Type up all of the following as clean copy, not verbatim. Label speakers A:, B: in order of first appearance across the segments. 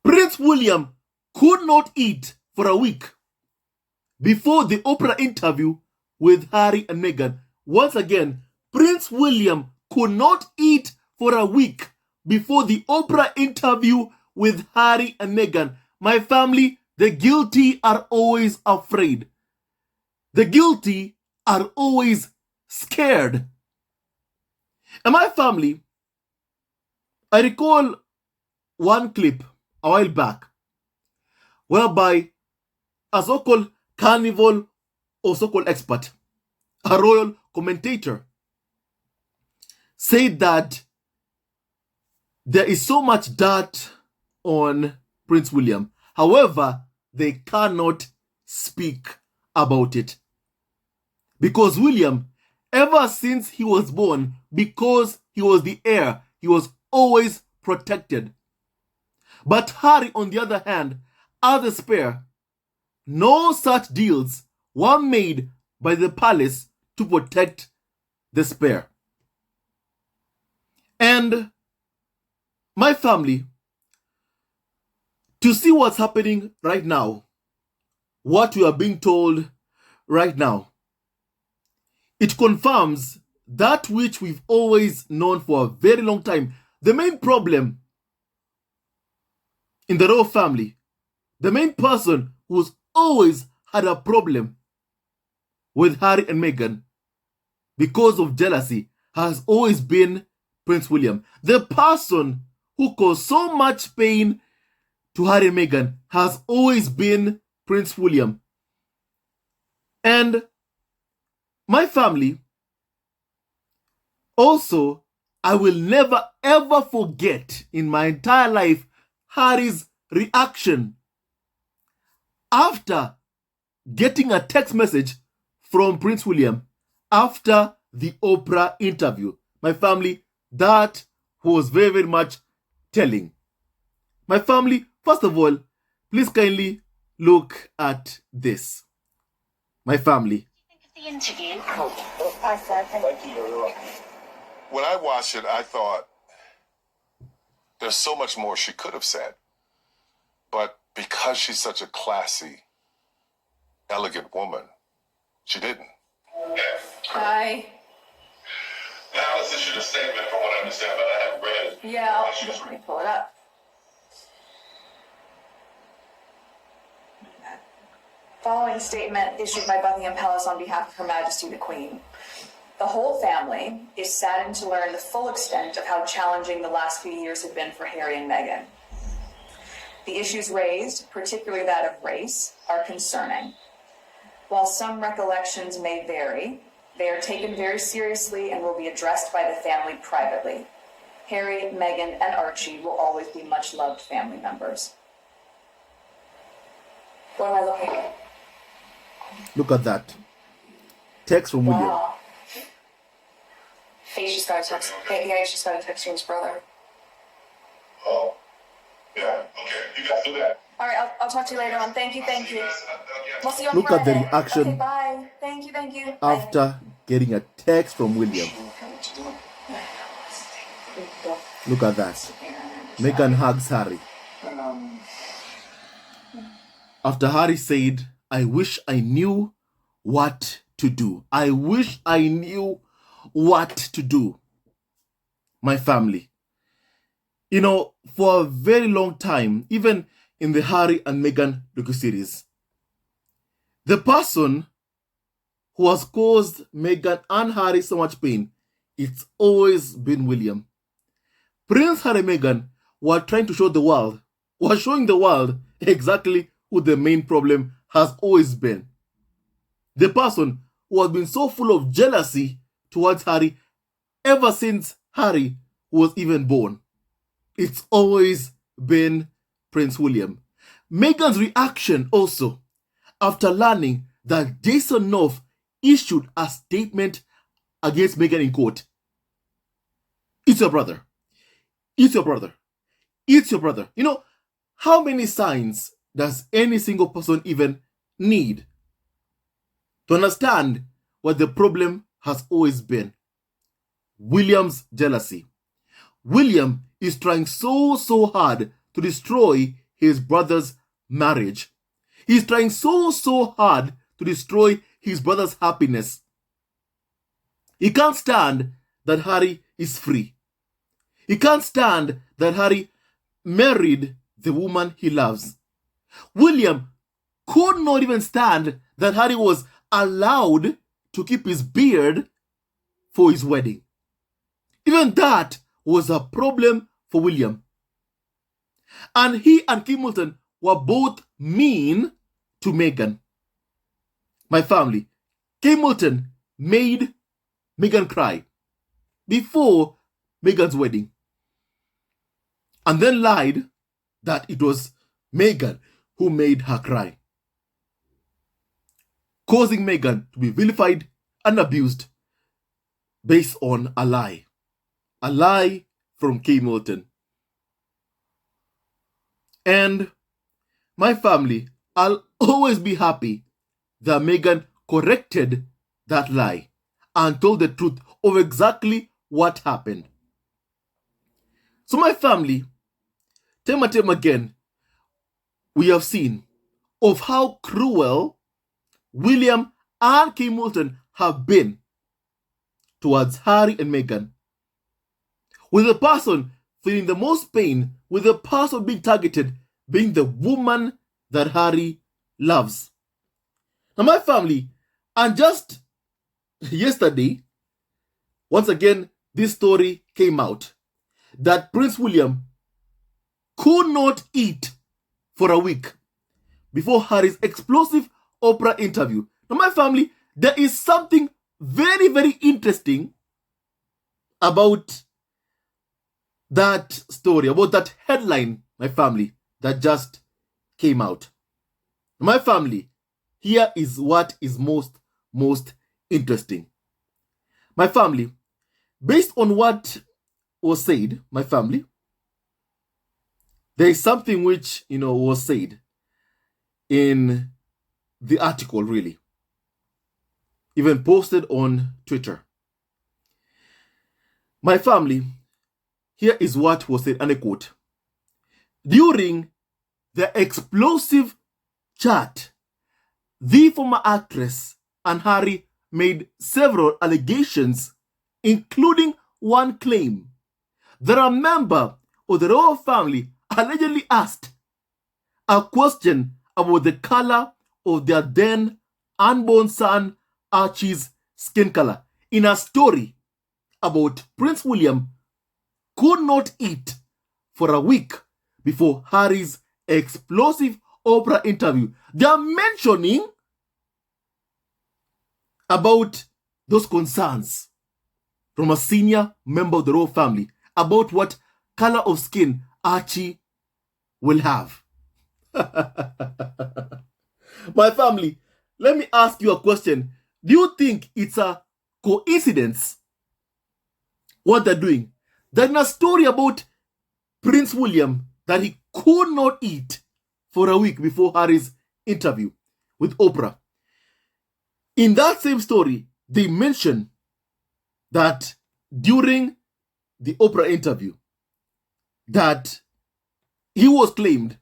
A: Prince William could not eat for a week before the Oprah interview with Harry and Meghan. Once again, Prince William could not eat for a week before the Oprah interview with Harry and Meghan. My family, the guilty are always afraid. The guilty are always scared. And my family, I recall one clip a while back whereby a so-called carnival or so-called expert, a royal commentator, said that there is so much dirt on Prince William. However, they cannot speak about it. Because William, ever since he was born, because he was the heir, he was always protected. But Harry, on the other hand, as a spare, no such deals were made by the palace to protect the spare. And my family, to see what's happening right now, what we are being told right now, it confirms that which we've always known for a very long time. The main problem in the royal family, the main person who's always had a problem with Harry and Meghan because of jealousy has always been Prince William. The person who caused so much pain to Harry and Meghan has always been Prince William. And my family, also, I will never ever forget in my entire life Harry's reaction after getting a text message from Prince William after the Oprah interview. My family, that was very, very much telling. My family, first of all, please kindly look at this. My family.
B: The interview.
C: Thank you. When I watched it, I thought there's so much more she could have said. But because she's such a classy, elegant woman, she didn't.
D: Hi.
C: Now, this is your statement from what I understand, but I haven't read it.
D: Yeah, let me pull it up. Following statement issued by Buckingham Palace on behalf of Her Majesty the Queen. The whole family is saddened to learn the full extent of how challenging the last few years have been for Harry and Meghan. The issues raised, particularly that of race, are concerning. While some recollections may vary, they are taken very seriously and will be addressed by the family privately. Harry, Meghan, and Archie will always be much-loved family members. What am I looking at?
A: Look at that. Text from William.
D: Wow. He just got a text. Yeah, he just got a text from his brother.
C: Oh, yeah, okay, you guys do that.
D: All right, I'll talk to you later on. Thank you. We'll see you on
A: Look at the
D: Friday.
A: reaction.
D: Okay, bye. Thank you.
A: After getting a text from William. Look at that. Meghan hugs Harry. After Harry said, I wish I knew what to do. I wish I knew what to do. My family. You know, for a very long time, even in the Harry and Meghan docuseries, the person who has caused Meghan and Harry so much pain, it's always been William. Prince Harry and Meghan were trying to show the world, were showing the world exactly who the main problem has always been. The person who has been so full of jealousy towards Harry ever since Harry was even born. It's always been Prince William. Meghan's reaction also after learning that Jason North issued a statement against Meghan in court. It's your brother. It's your brother. It's your brother. You know, how many signs does any single person even need to understand what the problem has always been? William's jealousy. William is trying so hard to destroy his brother's marriage. He's trying so hard to destroy his brother's happiness. He can't stand that Harry is free. He can't stand that Harry married the woman he loves. William could not even stand that Harry was allowed to keep his beard for his wedding. Even that was a problem for William. And he and Couldnt were both mean to Meghan. My family, Couldnt made Meghan cry before Meghan's wedding, and then lied that it was Meghan who made her cry, causing Meghan to be vilified and abused based on a lie from Couldnt. And my family, I'll always be happy that Meghan corrected that lie and told the truth of exactly what happened. So my family, time and time again, we have seen of how cruel William and Couldnt have been towards Harry and Meghan. With the person feeling the most pain, with the person being targeted being the woman that Harry loves. Now my family, and just yesterday, once again, this story came out that Prince William could not eat for a week before Harry's explosive Oprah interview. Now my family, there is something very, very interesting about that story, about that headline, my family, that just came out. My family, here is what is most interesting. My family, based on what was said, my family, there is something which, was said in the article, really, even posted on Twitter. My family, here is what was said, and I quote: during the explosive chat, the former actress and Harry made several allegations, including one claim that a member of the royal family allegedly asked a question about the color of their then unborn son Archie's skin color in a story about Prince William could not eat for a week before Harry's explosive Oprah interview. They are mentioning about those concerns from a senior member of the royal family about what color of skin Archie will have. My family, let me ask you a question. Do you think it's a coincidence what they're doing? That in a story about Prince William that he could not eat for a week before Harry's interview with Oprah, in that same story, they mention that during the Oprah interview, that he was claimed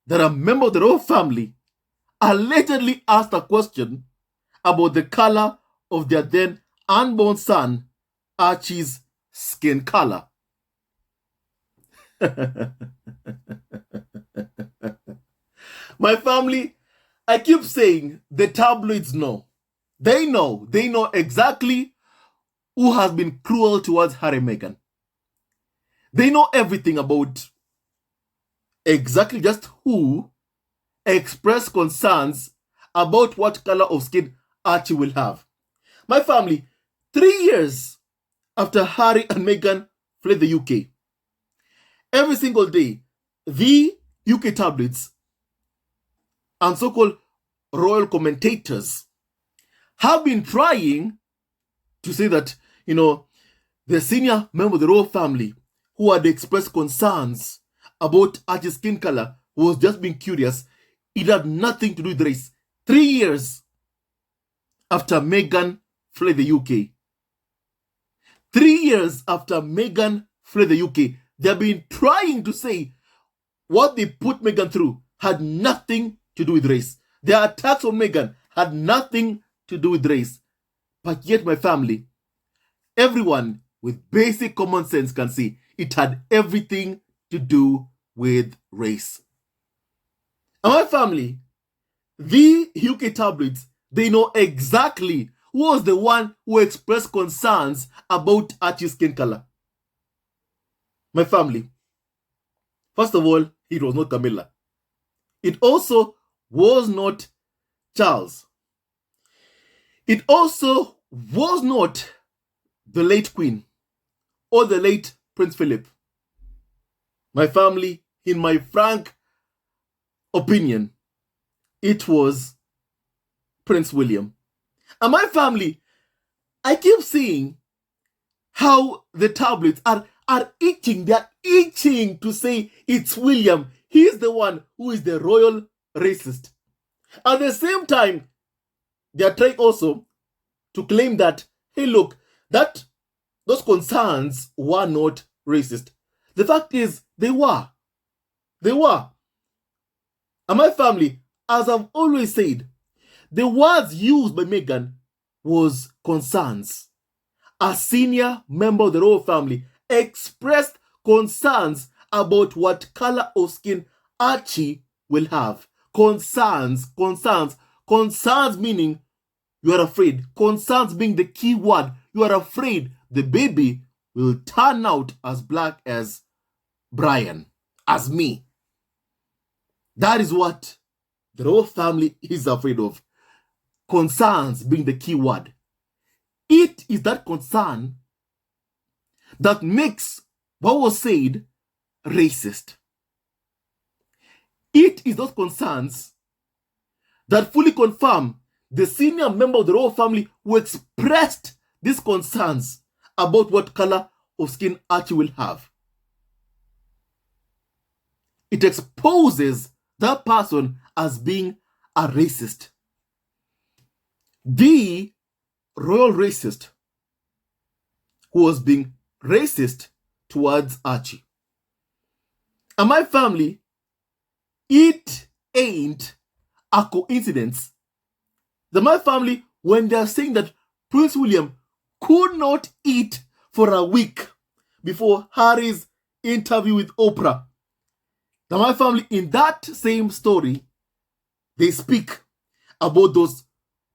A: that a member of the royal family allegedly asked a question about the color of their then unborn son, Archie's skin color. My family, I keep saying the tabloids know. They know exactly who has been cruel towards Harry and Meghan. They know everything about exactly just who expressed concerns about what color of skin Archie will have. My family, 3 years after Harry and Meghan fled the UK, every single day, the UK tabloids and so-called royal commentators have been trying to say that, the senior member of the royal family who had expressed concerns about Archie's skin color was just being curious. It had nothing to do with race. 3 years after Meghan fled the UK. 3 years after Meghan fled the UK, they've been trying to say what they put Meghan through had nothing to do with race. Their attacks on Meghan had nothing to do with race. But yet, my family, everyone with basic common sense can see it had everything to do with race. And my family, the UK tabloids, they know exactly who was the one who expressed concerns about Archie's skin color. My family, first of all, it was not Camilla. It also was not Charles. It also was not the late Queen or the late Prince Philip. My family, in my frank opinion, it was Prince William. And my family, I keep seeing how the tabloids are itching. They're itching to say it's William. He's the one who is the royal racist. At the same time, they are trying also to claim that, hey, look, that those concerns were not racist. The fact is, they were. They were. And my family, as I've always said, the words used by Meghan was concerns. A senior member of the royal family expressed concerns about what color of skin Archie will have. Concerns meaning you are afraid. Concerns being the key word. You are afraid the baby will turn out as black as Brian, as me. That is what the royal family is afraid of. Concerns being the key word. It is that concern that makes what was said racist. It is those concerns that fully confirm the senior member of the royal family who expressed these concerns about what color of skin Archie will have. It exposes that person as being a racist. The royal racist who was being racist towards Archie. And my family, it ain't a coincidence that my family, when they're saying that Prince William could not eat for a week before Harry's interview with Oprah, that my family, in that same story, they speak about those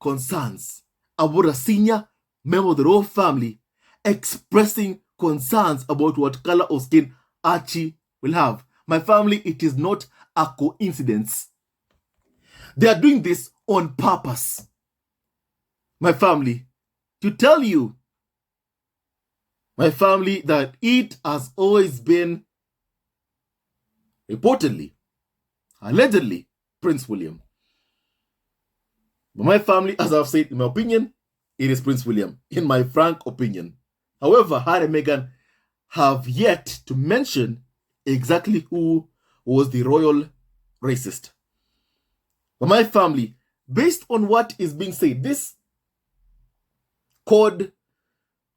A: concerns, about a senior member of the royal family expressing concerns about what color of skin Archie will have. My family, it is not a coincidence. They are doing this on purpose. My family, to tell you, my family, that it has always been reportedly, allegedly, Prince William. But my family, as I've said, in my opinion, it is Prince William, in my frank opinion. However, Harry and Meghan have yet to mention exactly who was the royal racist. But my family, based on what is being said, this code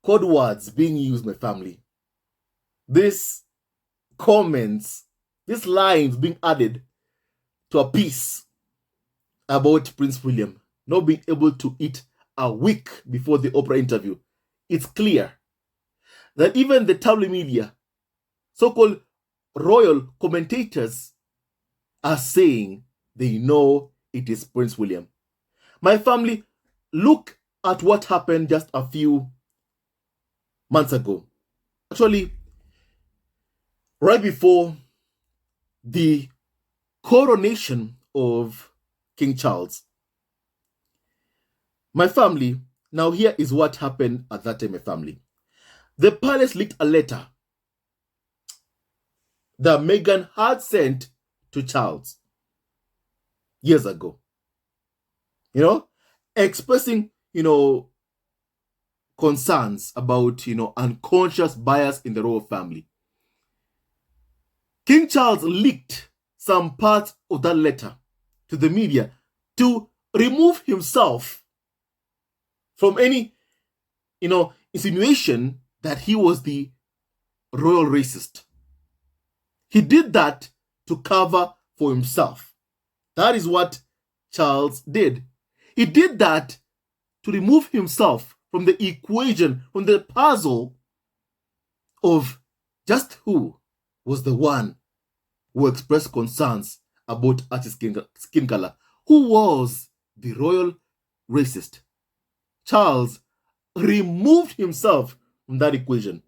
A: words being used, my family, these comments, these lines being added to a piece about Prince William not being able to eat a week before the Oprah interview, it's clear that even the tabloid media, so-called royal commentators, are saying they know it is Prince William. My family, look at what happened just a few months ago. Actually, right before the coronation of King Charles. My family, now here is what happened at that time, my family. The palace leaked a letter that Meghan had sent to Charles years ago. Expressing, concerns about, unconscious bias in the royal family. King Charles leaked some parts of that letter to the media to remove himself from any, insinuation that he was the royal racist. He did that to cover for himself. That is what Charles did. He did that to remove himself from the equation, from the puzzle of just who was the one who expressed concerns about Archie's skin color. Who was the royal racist? Charles removed himself from that equation.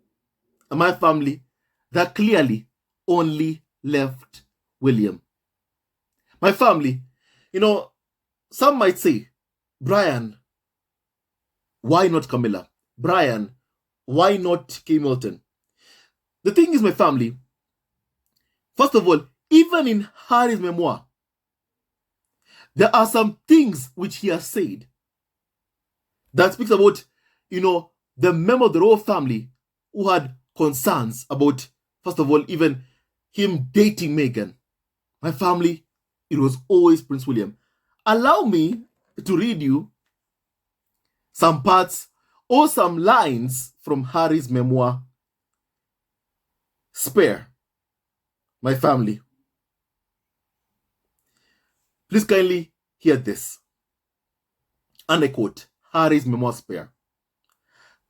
A: And my family, that clearly only left William. My family, some might say, Brian, why not Camilla? Brian, why not Kay Milton? The thing is, my family, first of all, even in Harry's memoir, there are some things which he has said that speaks about, the member of the royal family who had concerns about, first of all, even him dating Meghan. My family, it was always Prince William. Allow me to read you some parts or some lines from Harry's memoir, Spare, my family. Please kindly hear this. And I quote, Harry's memoir, Spare.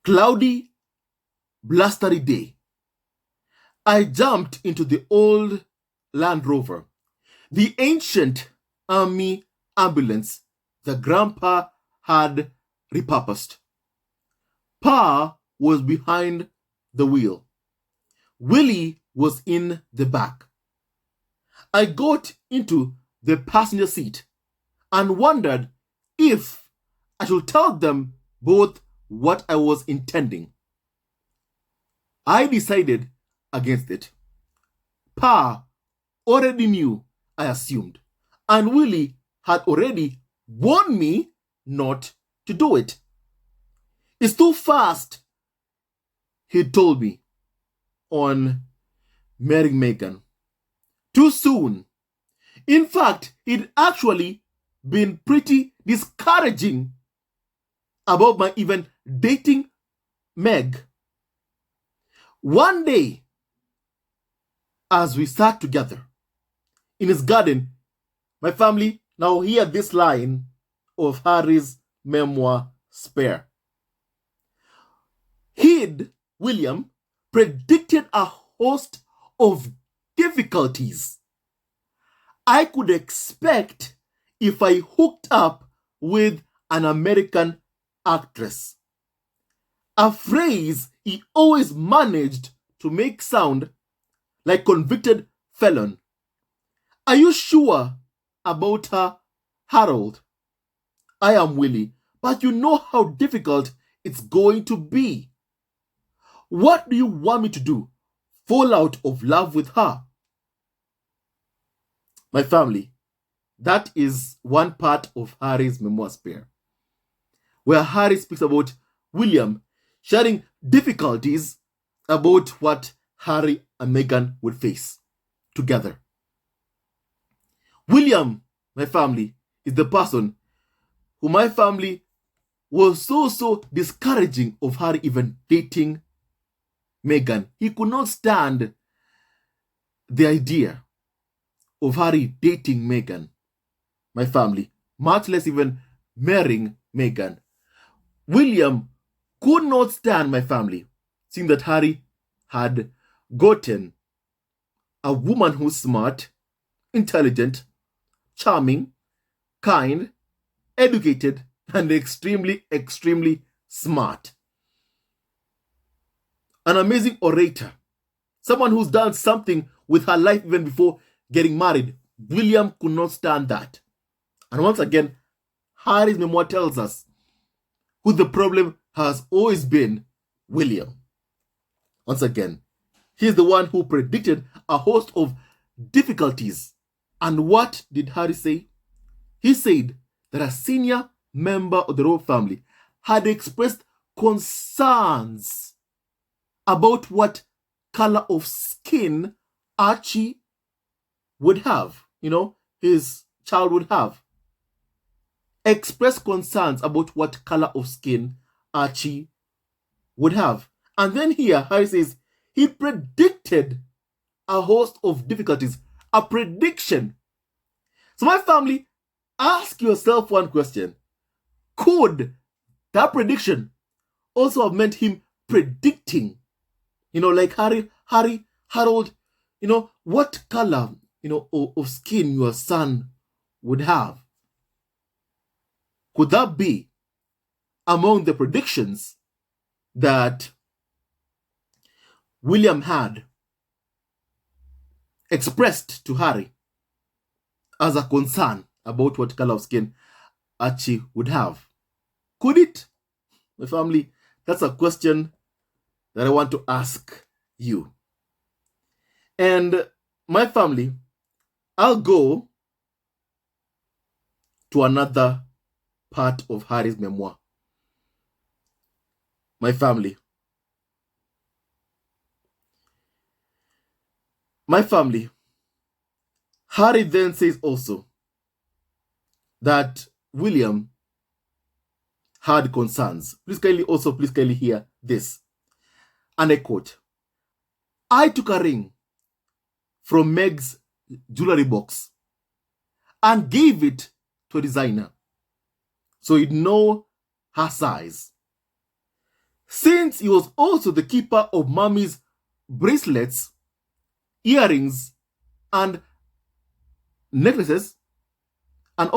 A: Cloudy, blustery day. I jumped into the old Land Rover, the ancient army ambulance that Grandpa had repurposed. Pa was behind the wheel. Willie was in the back. I got into the passenger seat and wondered if I should tell them both what I was intending. I decided against it. Pa already knew, I assumed, and Willie had already warned me not to do it. It's too fast, he told me on marrying Meghan. Too soon. In fact, he'd actually been pretty discouraging about my even dating Meg. One day, as we sat together in his garden, my family now hear this line of Harry's memoir, Spare. William, predicted a host of difficulties I could expect if I hooked up with an American actress. A phrase he always managed to make sound like convicted felon. Are you sure about her, Harold? I am Willie, but you know how difficult it's going to be. What do you want me to do? Fall out of love with her? My family, that is one part of Harry's memoir, Spare, where Harry speaks about William sharing difficulties about what Harry and Meghan would face together. William, my family, is the person who my family was so discouraging of Harry even dating Meghan. He could not stand the idea of Harry dating Meghan, my family, much less even marrying Meghan. William could not stand, my family, seeing that Harry had gotten a woman who's smart, intelligent, charming, kind, educated, and extremely smart. An amazing orator. Someone who's done something with her life even before getting married. William could not stand that. And once again, Harry's memoir tells us who the problem has always been: William. Once again, he's the one who predicted a host of difficulties. And what did Harry say? He said that a senior member of the royal family had expressed concerns about what color of skin Archie would have, his child would have. Expressed concerns about what color of skin Archie would have. And then here, Harry says, he predicted a host of difficulties. a prediction. So my family, ask yourself one question. Could that prediction also have meant him predicting, like Harold, what color, of skin your son would have? Could that be among the predictions that William had expressed to Harry as a concern about what color of skin Archie would have? Could it? My family, that's a question that I want to ask you. And my family, I'll go to another part of Harry's memoir. My family. Harry then says also that William had concerns. Please kindly hear this. And I quote, I took a ring from Meg's jewelry box and gave it to a designer so he'd know her size. Since he was also the keeper of Mommy's bracelets, earrings, and necklaces, I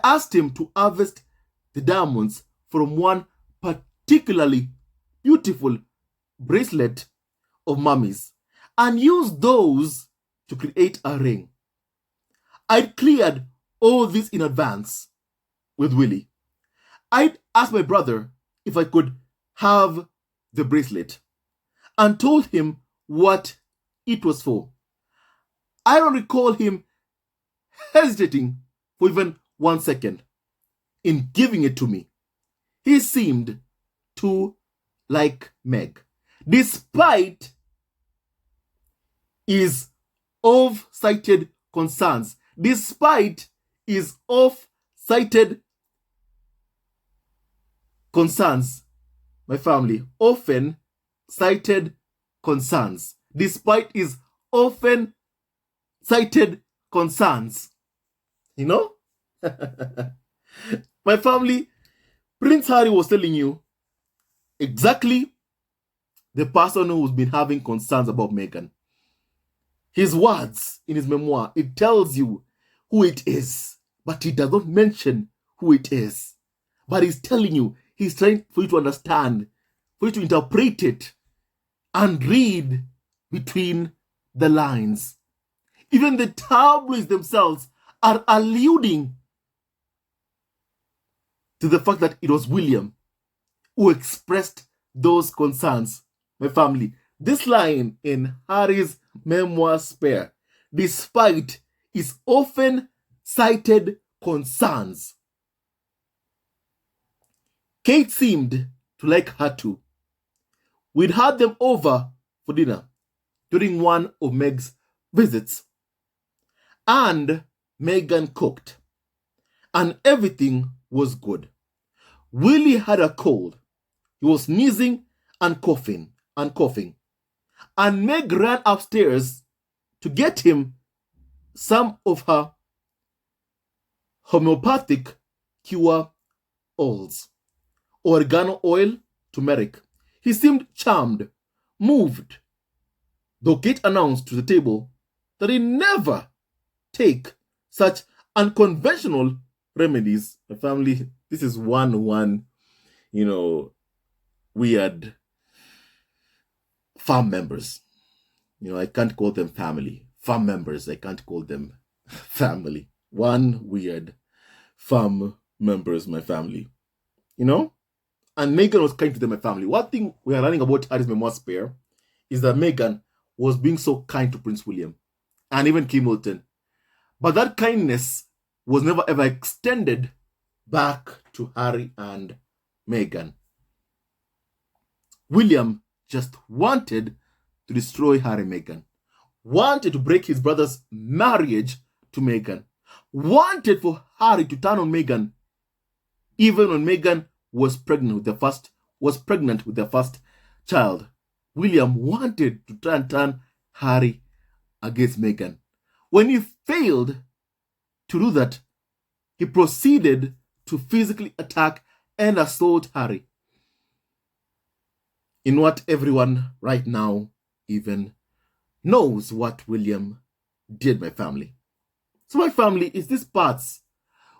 A: asked him to harvest the diamonds from one particularly beautiful bracelet of Mommy's and use those to create a ring. I'd cleared all this in advance with Willie. I'd asked my brother if I could have the bracelet and told him what it was for. I don't recall him hesitating for even 1 second in giving it to me. He seemed to like Meg, despite his off-cited concerns. My family, often cited concerns. Despite his often cited concerns. My family, Prince Harry was telling you exactly the person who's been having concerns about Meghan. His words in his memoir, it tells you who it is, but he does not mention who it is. But he's telling you, he's trying for you to understand, for you to interpret it and read between the lines. Even the tabloids themselves are alluding to the fact that it was William who expressed those concerns. My family, this line in Harry's memoir spare, despite his often cited concerns, Kate seemed to like her too. We'd had them over for dinner during one of Meg's visits, and Meghan cooked, and everything was good. Willie had a cold. He was sneezing and coughing, and Meg ran upstairs to get him some of her homeopathic cure oils, oregano oil, turmeric. He seemed charmed, moved, though Kate announced to the table that he never take such unconventional remedies. My family, this is one weird farm members. I can't call them family. Farm members, I can't call them family. One weird farm members, my family. And Meghan was kind to them, my family. One thing we are learning about Harry's memoir spare is that Meghan was being so kind to Prince William and even Kim Milton. But that kindness was never ever extended back to Harry and Meghan. William just wanted to destroy Harry and Meghan, wanted to break his brother's marriage to Meghan, wanted for Harry to turn on Meghan, even when Meghan was pregnant with their first child. William wanted to turn Harry against Meghan. When he failed to do that, he proceeded to physically attack and assault Harry, in what everyone right now even knows what William did, my family. So my family is this parts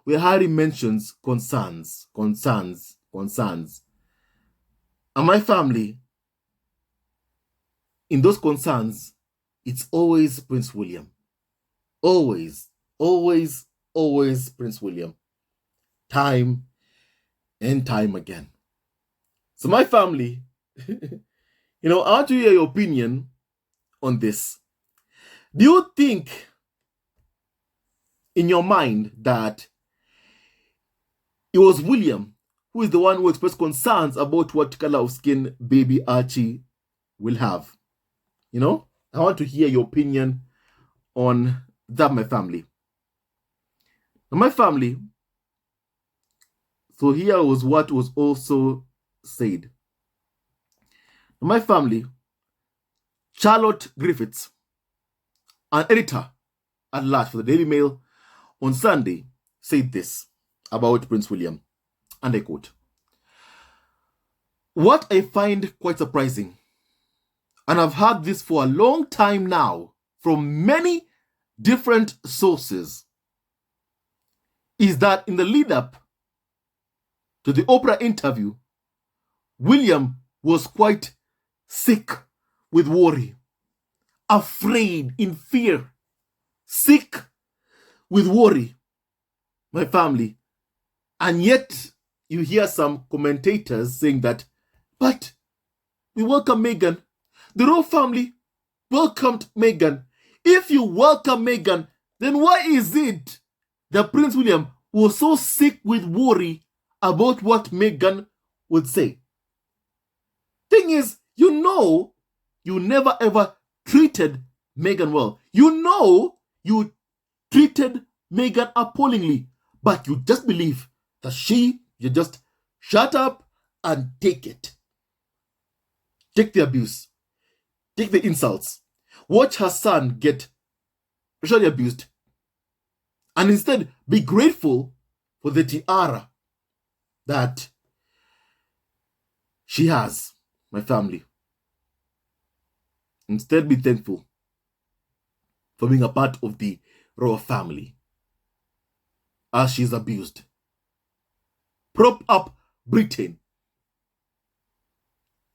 A: where Harry mentions concerns. And my family, in those concerns, it's always Prince William. Always Prince William. Time and time again. So my family, I want to hear your opinion on this. Do you think in your mind that it was William who is the one who expressed concerns about what color of skin baby Archie will have? I want to hear your opinion on that, my family. Now, my family, so here was what was also said. Now, my family, Charlotte Griffiths, an editor at large for the Daily Mail, on Sunday said this about Prince William, and I quote, "What I find quite surprising, and I've heard this for a long time now from many different sources, is that in the lead up to the Oprah interview, William was quite sick with worry, afraid, in fear, sick with worry, my family. And yet you hear some commentators saying that, but we welcome Meghan. The royal family welcomed Meghan. If you welcome Meghan, then why is it that Prince William was so sick with worry about what Meghan would say? Thing is, you never ever treated Meghan well. You treated Meghan appallingly, but you just believe that you just shut up and take it. Take the abuse. Take the insults. Watch her son get racially abused. And instead, be grateful for the tiara that she has, my family. Instead, be thankful for being a part of the royal family as she's abused. Prop up Britain.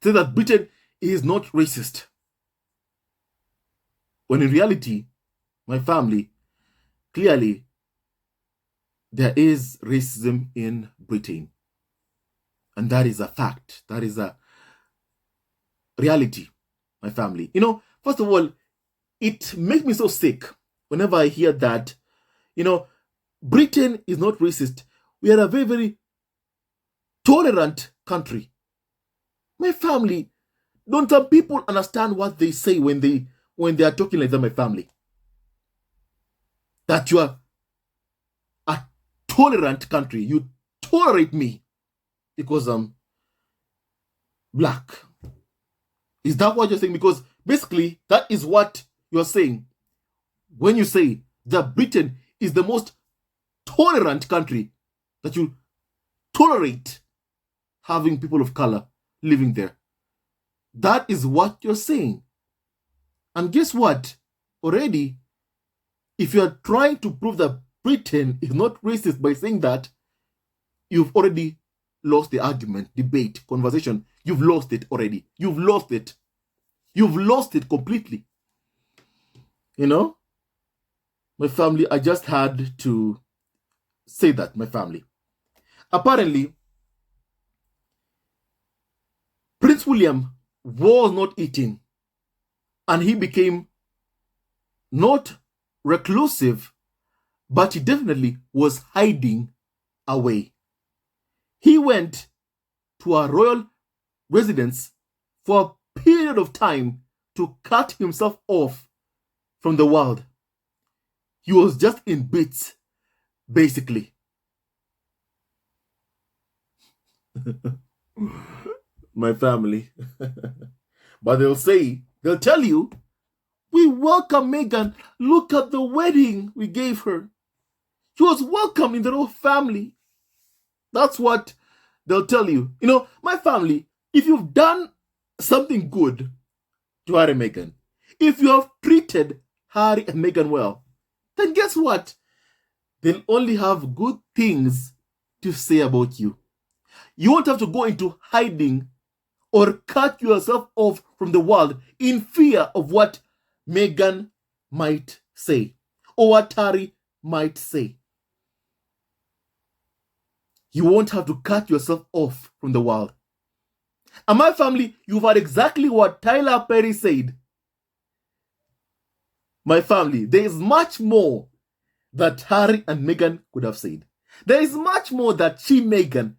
A: Say that Britain is not racist. When in reality, my family, clearly, there is racism in Britain. And that is a fact. That is a reality, my family. First of all, it makes me so sick whenever I hear that, Britain is not racist. We are a very, very tolerant country. My family, don't some people understand what they say when they are talking like that, my family? That you are a tolerant country. You tolerate me because I'm black. Is that what you're saying? Because basically, that is what you're saying when you say that Britain is the most tolerant country, that you tolerate having people of color living there. That is what you're saying. And guess what? Already, if you are trying to prove that Britain is not racist by saying that, you've already lost the argument, debate, conversation. You've lost it already. You've lost it. You've lost it completely. My family, I just had to say that, my family. Apparently, Prince William was not eating, and he became not reclusive, but he definitely was hiding away. He went to a royal residence for a period of time to cut himself off from the world. He was just in bits, basically. My family. But they'll tell you We welcome Meghan. Look at the wedding we gave her. She was welcomed in the whole family. That's what they'll tell you. You know, my family, if you've done something good to Harry and Meghan, if you have treated Harry and Meghan well, then guess what? They'll only have good things to say about you. You won't have to go into hiding or cut yourself off from the world in fear of what Meghan might say or what Harry might say. You won't have to cut yourself off from the world. And my family, you've heard exactly what Tyler Perry said. My family, there is much more that Harry and Meghan could have said. There is much more that Meghan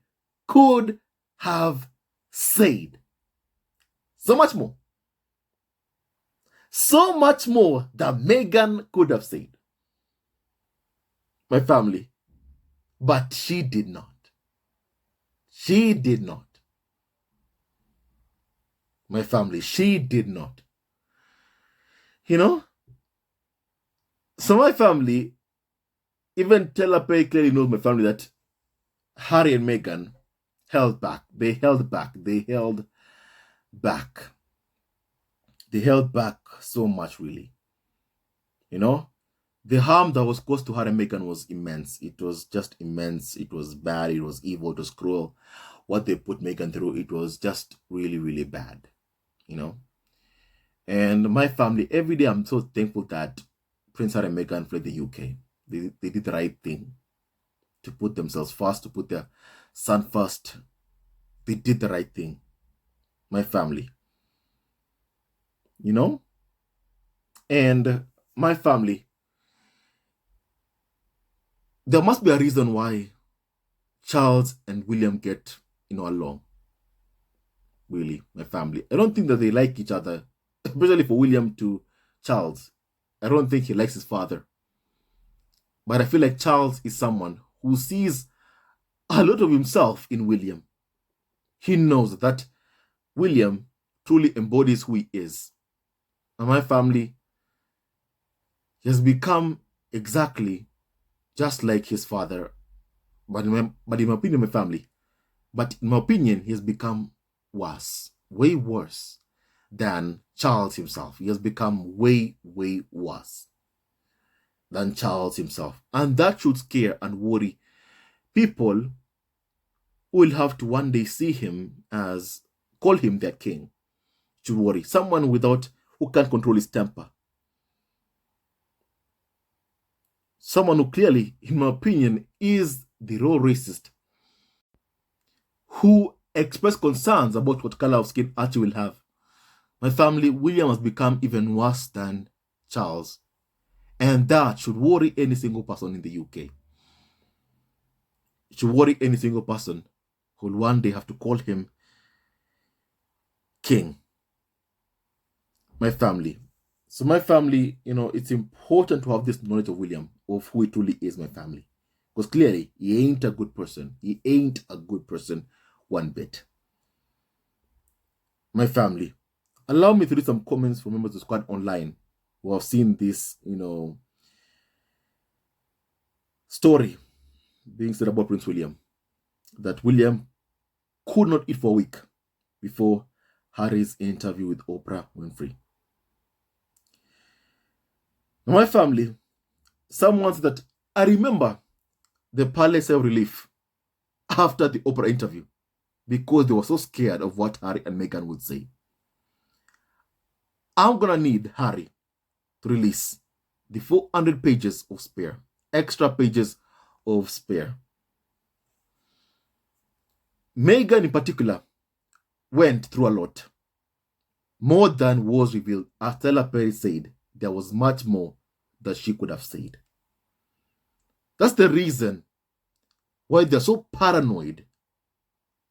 A: could have said. So much more. So much more that Meghan could have said. My family. But she did not. She did not. My family, she did not. You know? So my family, even Tyler Perry clearly knows my family that Harry and Meghan held back. They held back. They held back. They held back so much, really. You know? The harm that was caused to Harry and Meghan was immense. It was just immense. It was bad. It was evil. It was cruel. What they put Meghan through, it was just really, really bad. You know? And my family, every day I'm so thankful that Prince Harry and Meghan fled the UK. They did the right thing to put themselves first, to put their son first. They did the right thing. My family. You know? And my family, there must be a reason why Charles and William get, along. Really, my family. I don't think that they like each other, especially for William to Charles. I don't think he likes his father. But I feel like Charles is someone who sees a lot of himself in William. He knows that William truly embodies who he is. And my family, he has become exactly just like his father. But in my opinion, my family, but in my opinion, he has become worse, way worse than Charles himself. He has become way, way worse than Charles himself. And that should scare and worry people who will have to one day see him call him their king. Should worry. Someone who can't control his temper. Someone who clearly, in my opinion, is the raw racist, who express concerns about what color of skin Archie will have. My family, William has become even worse than Charles. And that should worry any single person in the UK. It should worry any single person who will one day have to call him king. My family. So my family, it's important to have this knowledge of William, of who he truly is, my family. Because clearly, he ain't a good person. He ain't a good person one bit. My family. Allow me to read some comments from members of the squad online who have seen this, story being said about Prince William. That William could not eat for a week before Harry's interview with Oprah Winfrey. Now, my family, someone said that I remember the palace of relief after the Oprah interview because they were so scared of what Harry and Meghan would say. I'm going to need Harry to release the 400 pages of spare, extra pages of spare. Meghan in particular went through a lot. More than was revealed. As Tyler Perry said, there was much more that she could have said. That's the reason why they're so paranoid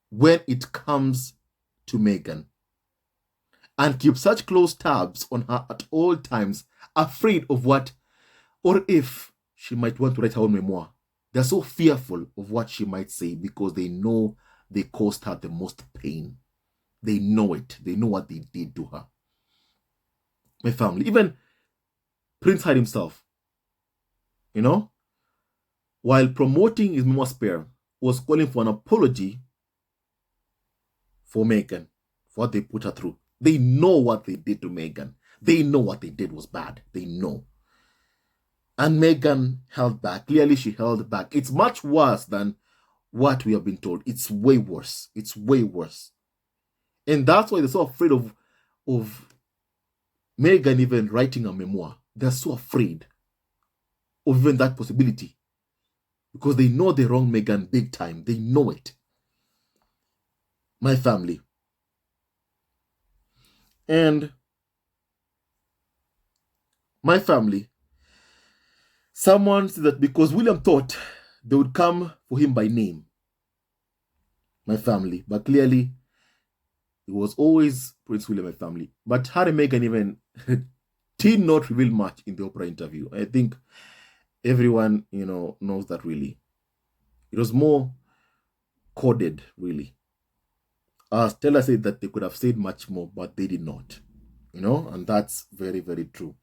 A: when it comes to Meghan, and keep such close tabs on her at all times, afraid of what, or if she might want to write her own memoir. They're so fearful of what she might say because they know they caused her the most pain. They know it. They know what they did to her. My family, even Prince Harry himself, while promoting his memoir spare, was calling for an apology for Meghan, for what they put her through. They know what they did to Meghan. They know what they did was bad. They know. And Meghan held back. Clearly, she held back. It's much worse than what we have been told. It's way worse. It's way worse. And that's why they're so afraid of Meghan even writing a memoir. They're so afraid of even that possibility. Because they know they wrong Meghan big time. They know it. My family. And my family, someone said that because William thought they would come for him by name. My family. But clearly, it was always Prince William, my family. But Harry and Meghan even did not reveal much in the Oprah interview. I think everyone, knows that really. It was more coded, really. Stella said that they could have said much more, but they did not. And that's very, very true.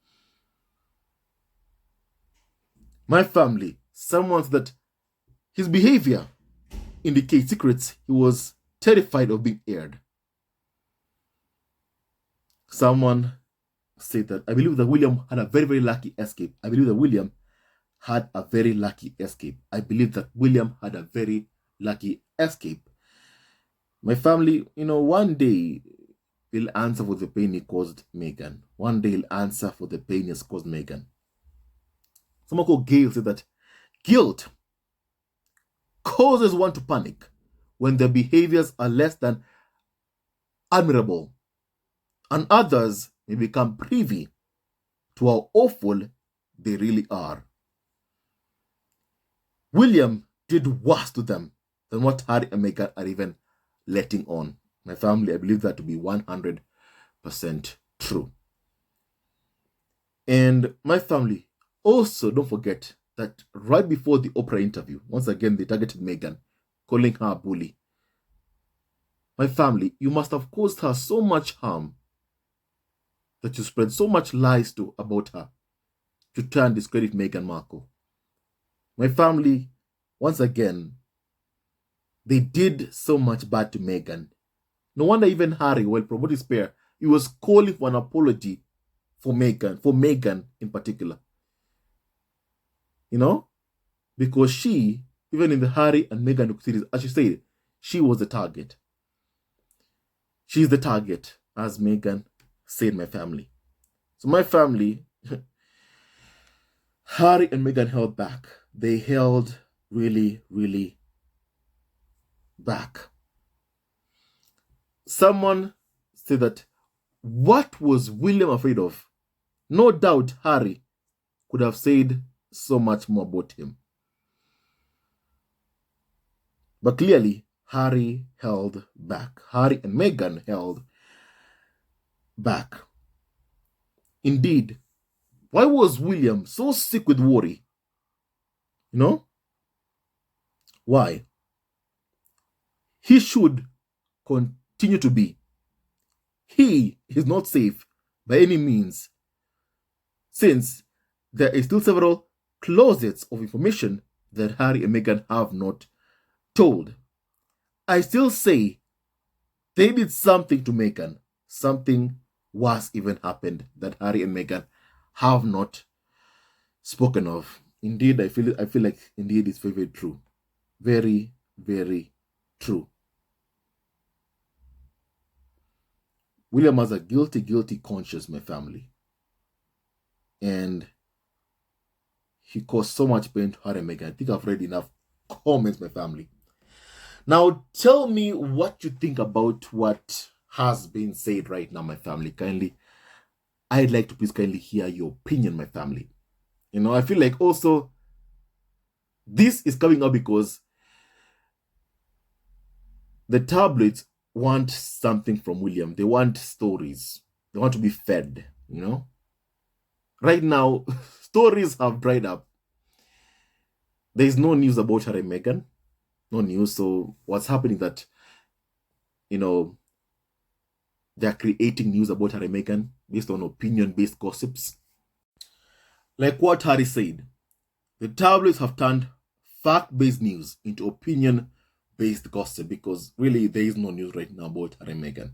A: My family, someone said that his behavior indicates secrets he was terrified of being aired. Someone said that I believe that William had a very, very lucky escape. I believe that William had a very lucky escape. I believe that William had a very lucky escape. My family, one day he'll answer for the pain he caused Meghan. One day he'll answer for the pain he has caused Meghan. Someone called Gail said that guilt causes one to panic when their behaviors are less than admirable, and others may become privy to how awful they really are. William did worse to them than what Harry and Meghan are even letting on. My family, I believe that to be 100% true. And my family, also don't forget that right before the Oprah interview, once again they targeted Meghan, calling her a bully. My family, you must have caused her so much harm that you spread so much lies about her to try and discredit Meghan Markle. My family, once again, they did so much bad to Meghan. No wonder even Harry, while promoting his pair, he was calling for an apology for Meghan in particular. Because she, even in the Harry and Meghan series, as she said, she was the target. She's the target, as Meghan said, my family. So my family, Harry and Meghan held back. They held really, really back. Someone said that, what was William afraid of? No doubt Harry could have said so much more about him. But clearly, Harry held back. Harry and Meghan held back. Indeed, why was William so sick with worry? Why? He should continue to be. He is not safe by any means, since there is still several closets of information that Harry and Meghan have not told. I still say they did something to Meghan. Something worse even happened that Harry and Meghan have not spoken of. Indeed, I feel like indeed it's very, very true. Very, very true. William has a guilty conscience, my family. And he caused so much pain to Harry and Meghan. I think I've read enough comments, my family. Now, tell me what you think about what has been said right now, my family. Kindly, I'd like to please kindly hear your opinion, my family. I feel like also this is coming up because the tabloids want something from William. They want stories. They want to be fed, Right now, stories have dried up. There is no news about Harry and Meghan. No news. So what's happening that, they're creating news about Harry and Meghan based on opinion-based gossips. Like what Harry said, the tabloids have turned fact-based news into opinion-based gossip because really there is no news right now about Harry and Meghan.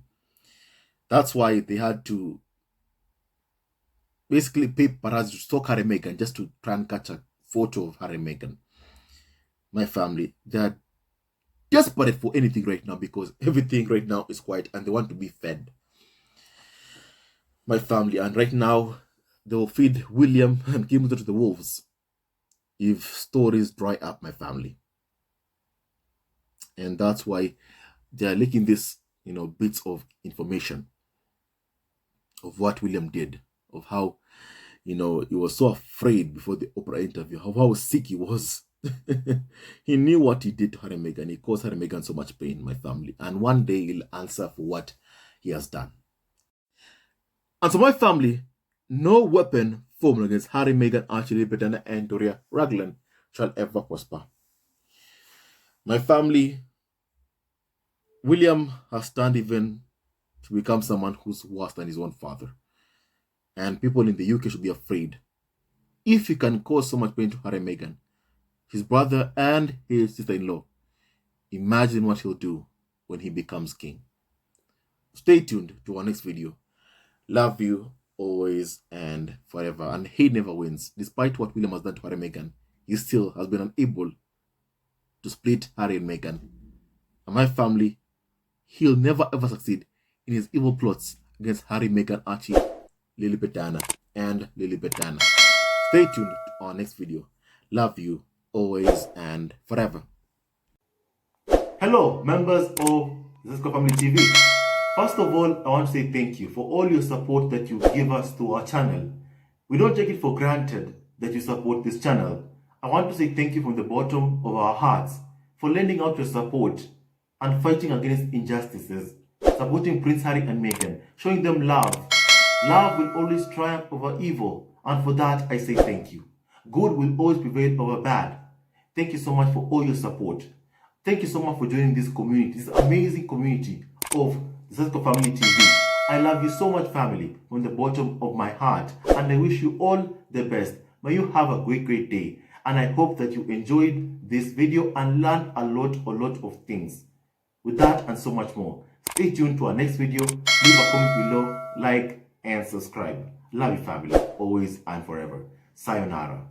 A: That's why they had to basically pay paparazzi to stalk Harry and Meghan just to try and catch a photo of Harry and Meghan. My family, they're desperate for anything right now because everything right now is quiet and they want to be fed. My family, and right now they will feed William and give him to the wolves if stories dry up, my family. And that's why they are leaking this, bits of information of what William did, of how, he was so afraid before the Oprah interview, of how sick he was. He knew what he did to Harry and Meghan. He caused Harry and Meghan so much pain, my family. And one day he'll answer for what he has done. And so my family, no weapon formed against Harry, Meghan, Archie, Betana, and Doria Raglan shall ever prosper. My family, William has turned even to become someone who's worse than his own father. And people in the UK should be afraid. If he can cause so much pain to Harry and Meghan, his brother and his sister-in-law, imagine what he'll do when he becomes king. Stay tuned to our next video. Love you always and forever. And he never wins. Despite what William has done to Harry and Meghan, he still has been unable to split Harry and Meghan. And my family, he'll never ever succeed in his evil plots against Harry, Meghan, Archie, Lily Betana, and Lily Betana. Stay tuned to our next video. Love you always and forever. Hello, members of Zesco Family TV. First of all, I want to say thank you for all your support that you give us to our channel. We don't take it for granted that you support this channel. I want to say thank you from the bottom of our hearts for lending out your support and fighting against injustices, supporting Prince Harry and Meghan, showing them love. Love will always triumph over evil, and for that I say thank you. Good will always prevail over bad. Thank you so much for all your support. Thank you so much for joining this community, this amazing community of Zesco Family TV. I love you so much, family, from the bottom of my heart, and I wish you all the best. May you have a great day, and I hope that you enjoyed this video and learned a lot of things. With that and so much more, stay tuned to our next video. Leave a comment below, like, and subscribe. Love you, family, always and forever. Sayonara.